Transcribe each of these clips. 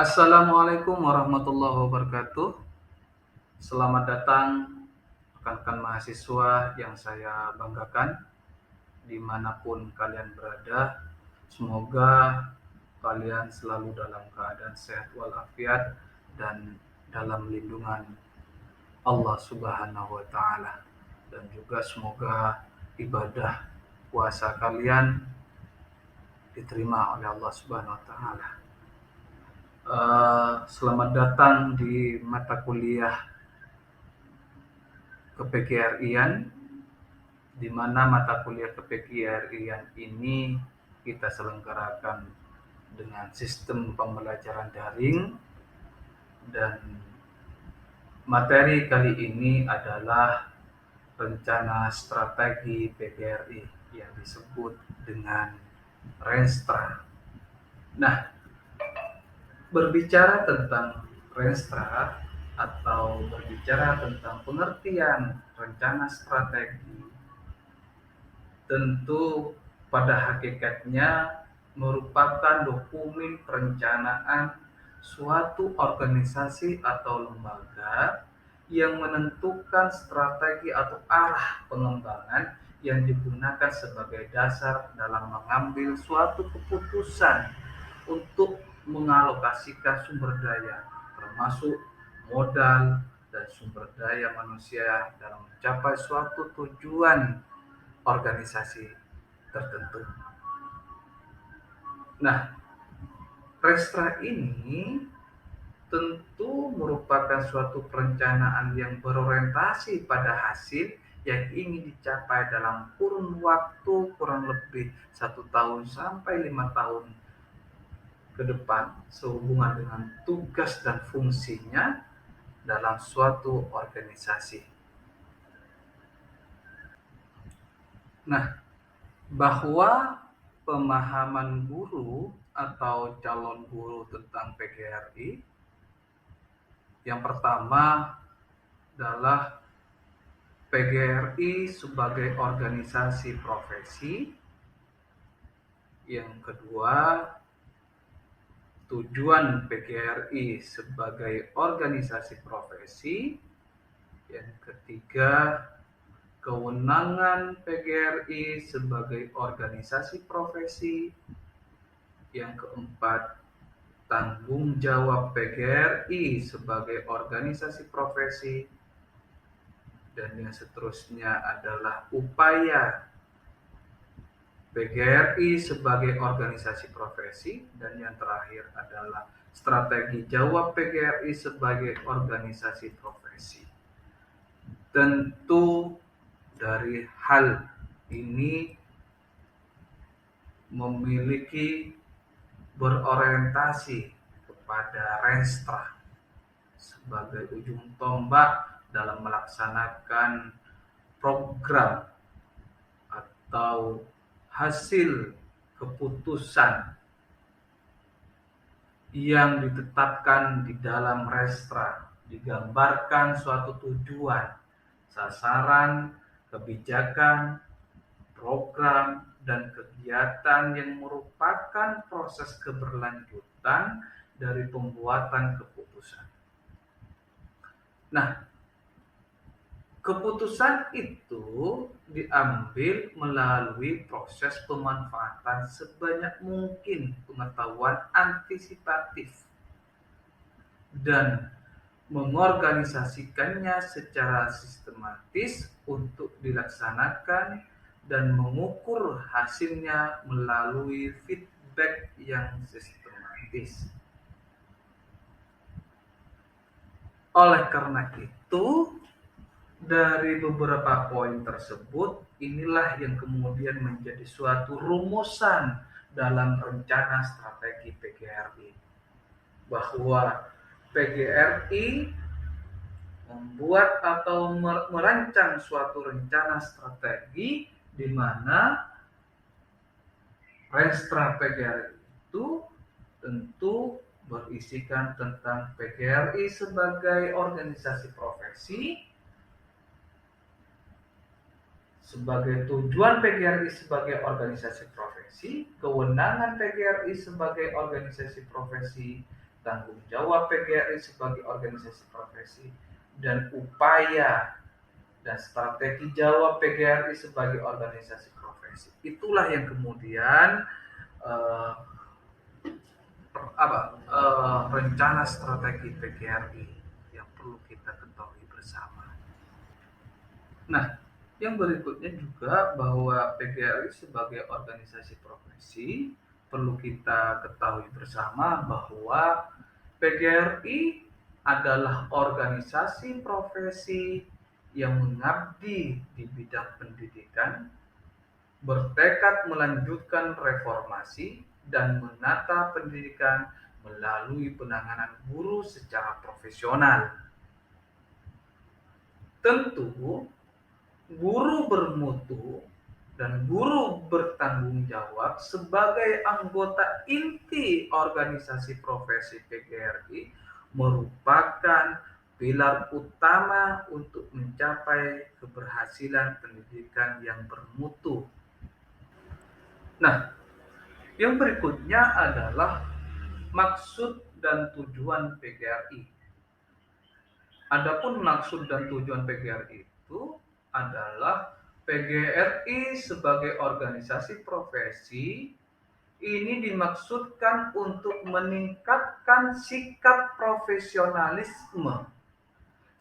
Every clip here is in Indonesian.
Assalamualaikum warahmatullahi wabarakatuh. Selamat datang rekan-rekan mahasiswa yang saya banggakan dimanapun kalian berada. Semoga kalian selalu dalam keadaan sehat walafiat dan dalam lindungan Allah Subhanahu wa Ta'ala, dan juga semoga ibadah puasa kalian diterima oleh Allah Subhanahu wa Ta'ala. Selamat datang di mata kuliah ke-PGRI-an, di mana mata kuliah ke-PGRI-an ini kita selenggarakan dengan sistem pembelajaran daring, dan materi kali ini adalah rencana strategi PGRI yang disebut dengan Renstra. Nah, berbicara tentang Renstra atau berbicara tentang pengertian rencana strategi, tentu pada hakikatnya merupakan dokumen perencanaan suatu organisasi atau lembaga yang menentukan strategi atau arah pengembangan yang digunakan sebagai dasar dalam mengambil suatu keputusan untuk mengalokasikan sumber daya, termasuk modal dan sumber daya manusia dalam mencapai suatu tujuan organisasi tertentu. Nah, Restra ini tentu merupakan suatu perencanaan yang berorientasi pada hasil yang ingin dicapai dalam kurun waktu kurang lebih 1 tahun sampai 5 tahun ke depan, sehubungan dengan tugas dan fungsinya dalam suatu organisasi. Nah, bahwa pemahaman guru atau calon guru tentang PGRI, yang pertama adalah PGRI sebagai organisasi profesi. Yang kedua, tujuan PGRI sebagai organisasi profesi. Yang ketiga, kewenangan PGRI sebagai organisasi profesi. Yang keempat, tanggung jawab PGRI sebagai organisasi profesi. Dan yang seterusnya adalah upaya PGRI sebagai organisasi profesi. Dan yang terakhir adalah strategi jawab PGRI sebagai organisasi profesi. Tentu dari hal ini memiliki berorientasi kepada Renstra sebagai ujung tombak dalam melaksanakan program atau hasil keputusan yang ditetapkan di dalam Renstra. Digambarkan suatu tujuan, sasaran, kebijakan, program, dan kegiatan yang merupakan proses keberlanjutan dari pembuatan keputusan. Nah, keputusan itu diambil melalui proses pemanfaatan sebanyak mungkin pengetahuan antisipatif dan mengorganisasikannya secara sistematis untuk dilaksanakan dan mengukur hasilnya melalui feedback yang sistematis. Oleh karena itu, dari beberapa poin tersebut, inilah yang kemudian menjadi suatu rumusan dalam rencana strategi PGRI. Bahwa PGRI membuat atau merancang suatu rencana strategi di mana Renstra PGRI itu tentu berisikan tentang PGRI sebagai organisasi profesi, sebagai tujuan PGRI sebagai organisasi profesi, kewenangan PGRI sebagai organisasi profesi, tanggung jawab PGRI sebagai organisasi profesi, dan upaya dan strategi jawab PGRI sebagai organisasi profesi. Itulah yang kemudian eh, rencana strategi PGRI yang perlu kita ketahui bersama. Nah, yang berikutnya juga bahwa PGRI sebagai organisasi profesi perlu kita ketahui bersama bahwa PGRI adalah organisasi profesi yang mengabdi di bidang pendidikan, bertekad melanjutkan reformasi dan menata pendidikan melalui penanganan guru secara profesional. Tentu, guru bermutu dan guru bertanggung jawab sebagai anggota inti organisasi profesi PGRI merupakan pilar utama untuk mencapai keberhasilan pendidikan yang bermutu. Nah, yang berikutnya adalah maksud dan tujuan PGRI. Adapun maksud dan tujuan PGRI itu adalah PGRI sebagai organisasi profesi ini dimaksudkan untuk meningkatkan sikap profesionalisme,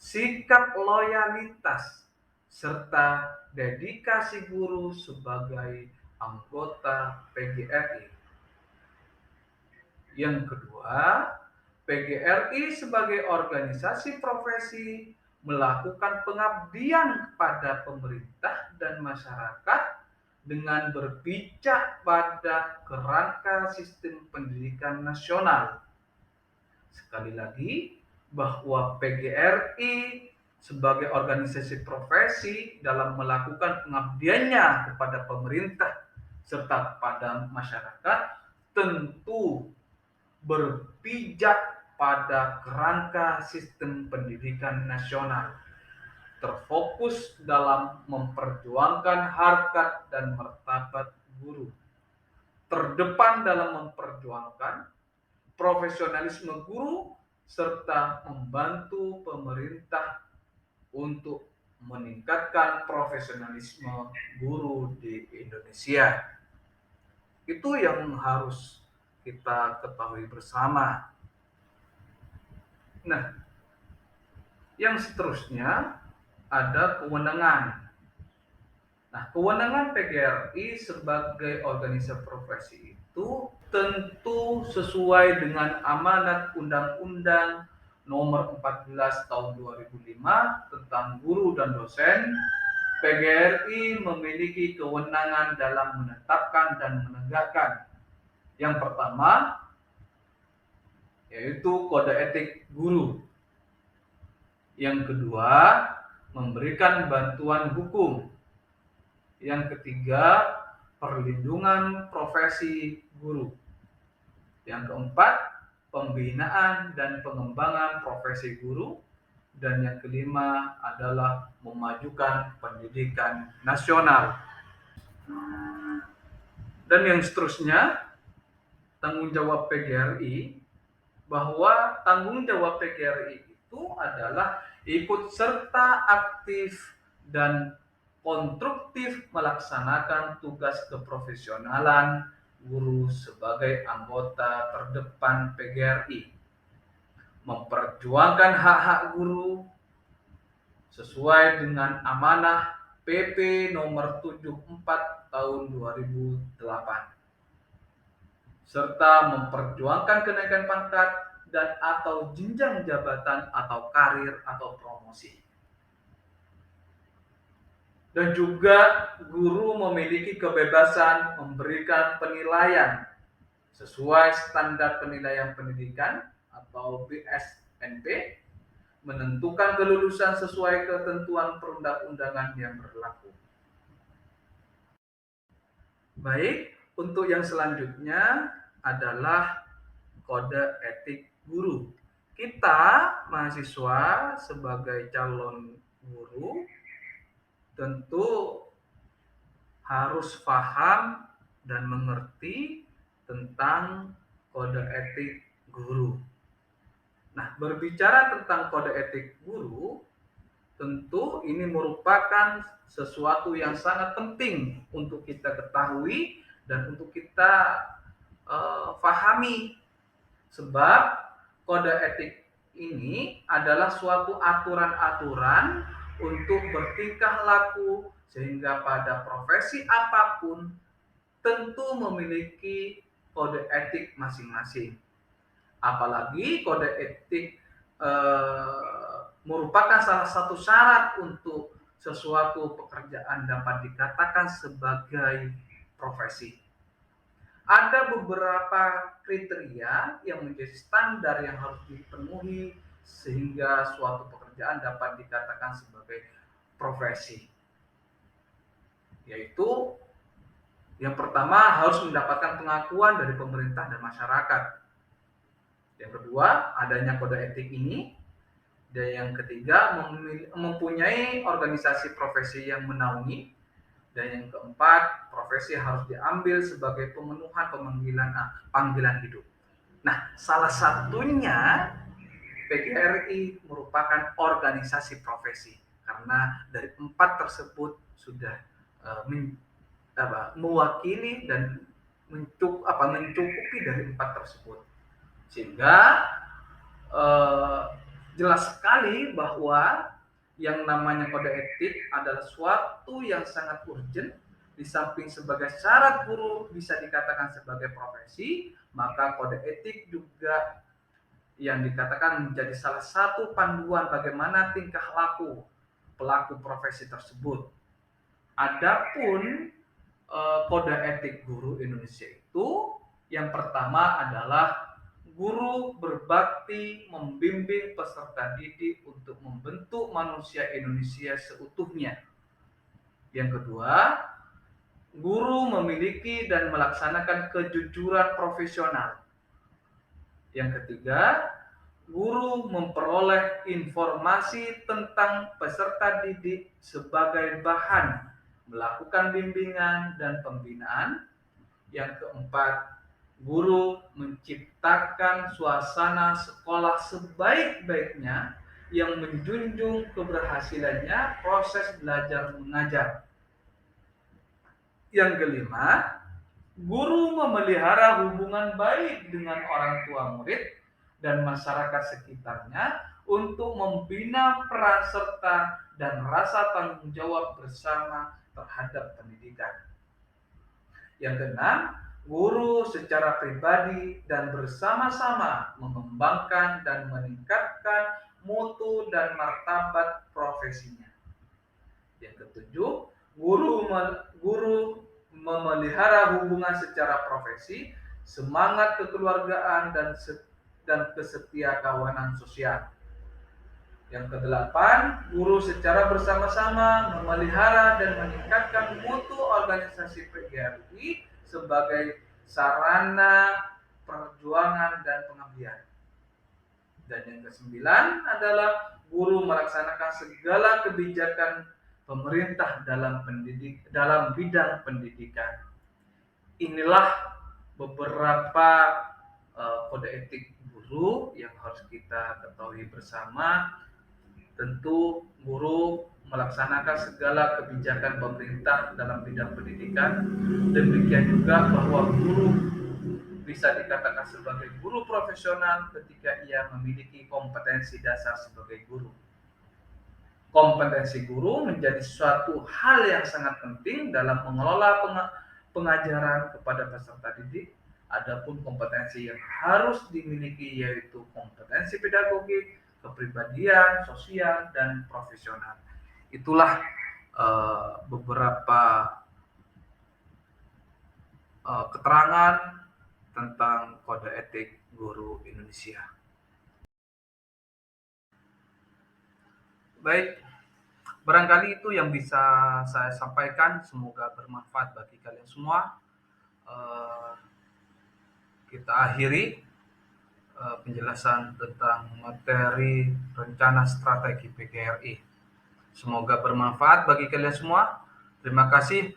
sikap loyalitas, serta dedikasi guru sebagai anggota PGRI. Yang kedua, PGRI sebagai organisasi profesi melakukan pengabdian kepada pemerintah dan masyarakat dengan berpijak pada kerangka sistem pendidikan nasional. Sekali lagi, bahwa PGRI sebagai organisasi profesi dalam melakukan pengabdiannya kepada pemerintah serta kepada masyarakat tentu berpijak pada kerangka sistem pendidikan nasional, terfokus dalam memperjuangkan harkat dan martabat guru, terdepan dalam memperjuangkan profesionalisme guru, serta membantu pemerintah untuk meningkatkan profesionalisme guru di Indonesia. Itu yang harus kita ketahui bersama. Nah, yang seterusnya ada kewenangan. Nah, kewenangan PGRI sebagai organisasi profesi itu tentu sesuai dengan amanat Undang-Undang Nomor 14 Tahun 2005 tentang guru dan dosen. PGRI memiliki kewenangan dalam menetapkan dan menegakkan. Yang pertama, yaitu kode etik guru. Yang kedua, memberikan bantuan hukum. Yang ketiga, perlindungan profesi guru. Yang keempat, pembinaan dan pengembangan profesi guru. Dan yang kelima adalah memajukan pendidikan nasional. Dan yang seterusnya, tanggung jawab PGRI, bahwa tanggung jawab PGRI itu adalah ikut serta aktif dan konstruktif melaksanakan tugas keprofesionalan guru sebagai anggota terdepan PGRI, memperjuangkan hak-hak guru sesuai dengan amanah PP nomor 74 tahun 2008, serta memperjuangkan kenaikan pangkat dan atau jenjang jabatan atau karir atau promosi. Dan juga guru memiliki kebebasan memberikan penilaian sesuai standar penilaian pendidikan atau BSNP, menentukan kelulusan sesuai ketentuan perundang-undangan yang berlaku. Baik, untuk yang selanjutnya adalah kode etik guru. Kita mahasiswa sebagai calon guru tentu harus paham dan mengerti tentang kode etik guru. Nah, berbicara tentang kode etik guru, tentu ini merupakan sesuatu yang sangat penting untuk kita ketahui dan untuk kita pahami, sebab kode etik ini adalah suatu aturan-aturan untuk bertingkah laku sehingga pada profesi apapun tentu memiliki kode etik masing-masing. Apalagi kode etik merupakan salah satu syarat untuk sesuatu pekerjaan dapat dikatakan sebagai profesi. Ada beberapa kriteria yang menjadi standar yang harus dipenuhi sehingga suatu pekerjaan dapat dikatakan sebagai profesi. Yaitu yang pertama harus mendapatkan pengakuan dari pemerintah dan masyarakat. Yang kedua, adanya kode etik ini. Dan yang ketiga, mempunyai organisasi profesi yang menaungi. Dan yang keempat, profesi harus diambil sebagai pemenuhan panggilan hidup. Nah, salah satunya PGRI merupakan organisasi profesi karena dari empat tersebut sudah mewakili dan mencukupi dari empat tersebut, sehingga jelas sekali bahwa yang namanya kode etik adalah suatu yang sangat urgent. Di samping sebagai syarat guru bisa dikatakan sebagai profesi, maka kode etik juga yang dikatakan menjadi salah satu panduan bagaimana tingkah laku pelaku profesi tersebut. Adapun kode etik guru Indonesia itu yang pertama adalah guru berbakti membimbing peserta didik untuk membentuk manusia Indonesia seutuhnya. Yang kedua, guru memiliki dan melaksanakan kejujuran profesional. Yang ketiga, guru memperoleh informasi tentang peserta didik sebagai bahan melakukan bimbingan dan pembinaan. Yang keempat, guru menciptakan suasana sekolah sebaik-baiknya yang menjunjung keberhasilannya proses belajar mengajar. Yang kelima, guru memelihara hubungan baik dengan orang tua murid dan masyarakat sekitarnya untuk membina peran serta dan rasa tanggung jawab bersama terhadap pendidikan. Yang keenam, guru secara pribadi dan bersama-sama mengembangkan dan meningkatkan mutu dan martabat profesinya. Yang ketujuh, guru memelihara hubungan secara profesi, semangat kekeluargaan dan kesetiakawanan sosial. Yang kedelapan, guru secara bersama-sama memelihara dan meningkatkan mutu organisasi PGRI sebagai sarana perjuangan dan pengabdian. Dan yang kesembilan adalah guru melaksanakan segala kebijakan pemerintah dalam bidang pendidikan. Inilah beberapa kode etik guru yang harus kita ketahui bersama. Tentu guru melaksanakan segala kebijakan pemerintah dalam bidang pendidikan. Demikian juga bahwa guru bisa dikatakan sebagai guru profesional ketika ia memiliki kompetensi dasar sebagai guru. Kompetensi guru menjadi suatu hal yang sangat penting dalam mengelola pengajaran kepada peserta didik. Adapun kompetensi yang harus dimiliki yaitu kompetensi pedagogik, kepribadian, sosial, dan profesional. Itulah beberapa keterangan tentang kode etik guru Indonesia. Baik, barangkali itu yang bisa saya sampaikan. Semoga bermanfaat bagi kalian semua. Kita akhiri penjelasan tentang materi rencana strategi PGRI. Semoga bermanfaat bagi kalian semua. Terima kasih.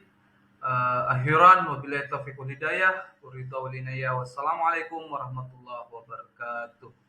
Akhiran wabillahi taufiq wal hidayah. Wassalamualaikum warahmatullahi wabarakatuh.